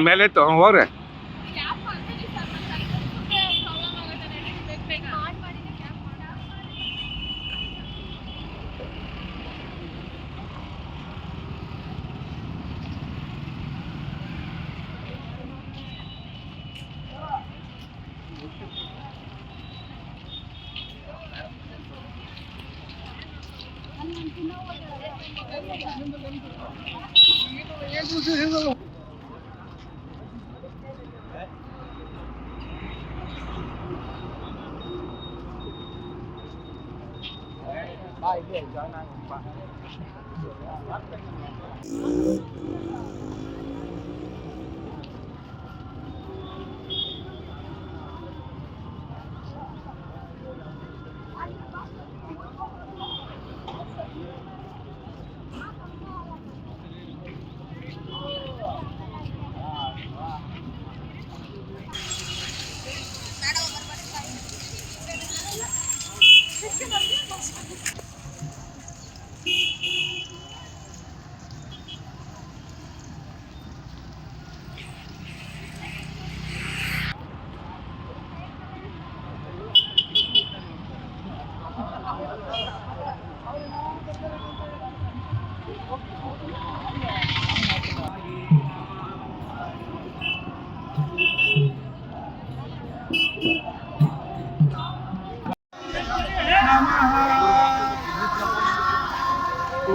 ಮೇಲೆ ಇತ್ತು ಹೋಗ್ರಿ.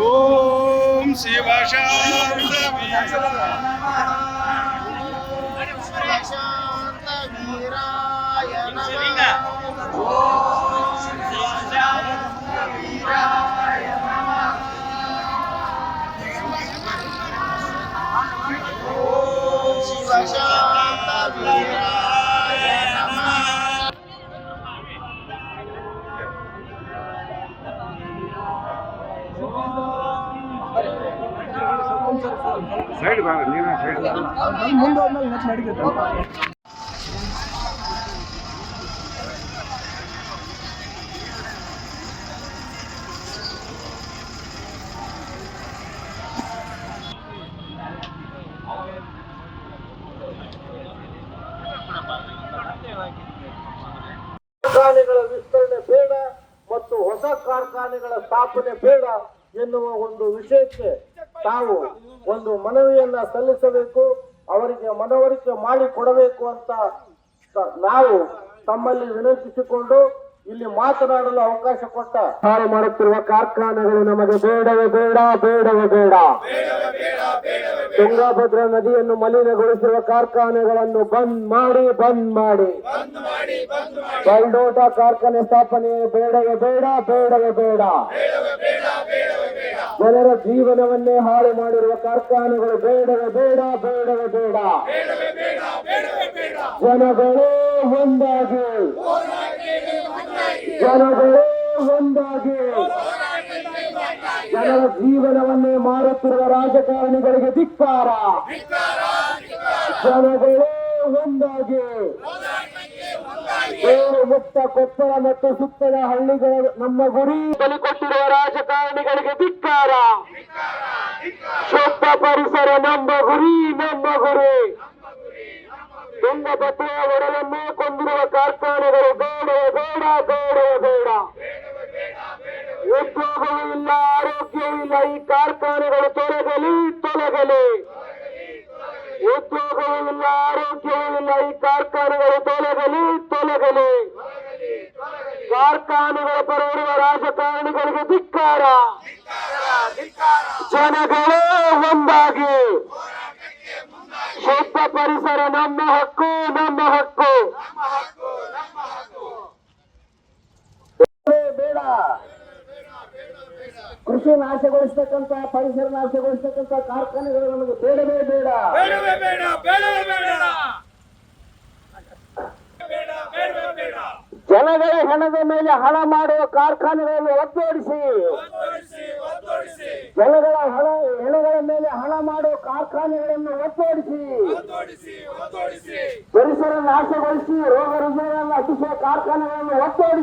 ಓಂ ಶಿವಶಾಂತವೀರಾಯ ನಮಃ. ಓಂ ಶಿವಶಾಂತವೀರಾಯ ನಮಃ. ಓಂ ಶಿವಶಾಂತವೀರಾಯ ನಮಃ. ಸೈಡ್ ಬಾರ, ನೀನ ಸೈಡ್ ಮುಂದೆ ಹೋದ್ಮೇಲೆ ಮತ್ತೆ ನಡೀತೈತೆ. ಕಾರ್ಖಾನೆಗಳ ವಿಸ್ತರಣೆ ಬೇಡ ಮತ್ತು ಹೊಸ ಕಾರ್ಖಾನೆಗಳ ಸ್ಥಾಪನೆ ಬೇಡ ಎನ್ನುವ ಒಂದು ವಿಷಯಕ್ಕೆ ತಾವು ಒಂದು ಮನವಿಯನ್ನ ಸಲ್ಲಿಸಬೇಕು, ಅವರಿಗೆ ಮನವರಿಕೆ ಮಾಡಿ ಕೊಡಬೇಕು ಅಂತ ನಾವು ತಮ್ಮಲ್ಲಿ ವಿನಂತಿಸಿಕೊಂಡು ಇಲ್ಲಿ ಮಾತನಾಡಲು ಅವಕಾಶ ಕೊಟ್ಟ ಹಾಳು ಮಾಡುತ್ತಿರುವ ಕಾರ್ಖಾನೆಗಳು ನಮಗೆ ಬೇಡವೇ ಬೇಡ, ಬೇಡವೇ ಬೇಡ. ತುಂಗಭದ್ರಾ ನದಿಯನ್ನು ಮಲಿನಗೊಳಿಸಿರುವ ಕಾರ್ಖಾನೆಗಳನ್ನು ಬಂದ್ ಮಾಡಿ, ಬಂದ್ ಮಾಡಿ. ಬೈಡೋಟ ಕಾರ್ಖಾನೆ ಸ್ಥಾಪನೆ ಬೇಡವೇ ಬೇಡ, ಬೇಡವೇ ಬೇಡ. ಜನರ ಜೀವನವನ್ನೇ ಹಾಳು ಮಾಡಿರುವ ಕಾರ್ಖಾನೆಗಳು ಬೇಡವೇ ಬೇಡ, ಬೇಡವೇ ಬೇಡ. ಜನಗಳೇ ಒಂದಾಗಿ, ಜನಗಳೇ ಒಂದಾಗಿ. ಜನರ ಜೀವನವನ್ನೇ ಮಾರುತ್ತಿರುವ ರಾಜಕಾರಣಿಗಳಿಗೆ ಧಿಕ್ಕಾರ. ಜನಗಳೇ ಒಂದಾಗಿ. ಬೇರು ಮುಕ್ತ ಕೊಪ್ಪಳ ಮತ್ತು ಸುತ್ತಲ ಹಳ್ಳಿಗಳ ನಮ್ಮ ಗುರಿ ಬಲಿ ಕೊಟ್ಟಿರುವ ರಾಜಕಾರಣಿಗಳಿಗೆ ಧಿಕ್ಕಾರ. ಶುದ್ಧ ಪರಿಸರ ನಮ್ಮ ಗುರಿ, ನಮ್ಮ ಗುರಿ. ತುಂಗಭದ್ರೆಯ ಒಡಲನ್ನೇ ಕೊಂದಿರುವ ಕಾರ್ಖಾನೆಗಳು ಬೇಡವೇ ಬೇಡ, ಬೇಡವೇ ಬೇಡ. ಉದ್ಯೋಗವೂ ಇಲ್ಲ, ಆರೋಗ್ಯವೂ ಇಲ್ಲ. ಈ ಕಾರ್ಖಾನೆಗಳು ತೊಲಗಲಿ, ತೊಲಗಲಿ. ಉದ್ಯೋಗವೂ ಇಲ್ಲ, ಆರೋಗ್ಯವೂ ಇಲ್ಲ. ಈ ಕಾರ್ಖಾನೆಗಳು ತೊಲಗಲಿ, ತೊಲಗಲಿ. ಕಾರ್ಖಾನೆಗಳ ಪರ ಇರುವ ರಾಜಕಾರಣಿಗಳಿಗೆ ಧಿಕ್ಕಾರ. ಜನಗಳೇ ಒಂದಾಗಿ. ಶುದ್ಧ ಪರಿಸರ ನಮ್ಮ ಹಕ್ಕು, ನಮ್ಮ ಹಕ್ಕು. ಬೇಡ. ಕೃಷಿ ನಾಶಗೊಳಿಸ್ತಕ್ಕಂಥ, ಪರಿಸರ ನಾಶಗೊಳಿಸ್ತಕ್ಕಂಥ ಕಾರ್ಖಾನೆಗಳು ನಮಗೆ ಬೇಡವೇ ಬೇಡ. ಜನಗಳ ಹೆಣದ ಮೇಲೆ ಹಣ ಮಾಡುವ ಕಾರ್ಖಾನೆಗಳನ್ನು ಒತ್ತೋಡಿಸಿ, ಜನಗಳ ಹೆಣಗಳ ಮೇಲೆ ಹಣ ಮಾಡುವ ಕಾರ್ಖಾನೆಗಳನ್ನು ಒತ್ತೋಡಿಸಿ, ಪರಿಸರ ನಾಶಗೊಳಿಸಿ ರೋಗ ರುಜಿನಗಳನ್ನು ಹಚ್ಚಿಸುವ ಕಾರ್ಖಾನೆಗಳನ್ನು ಒತ್ತೋಡಿಸಿ.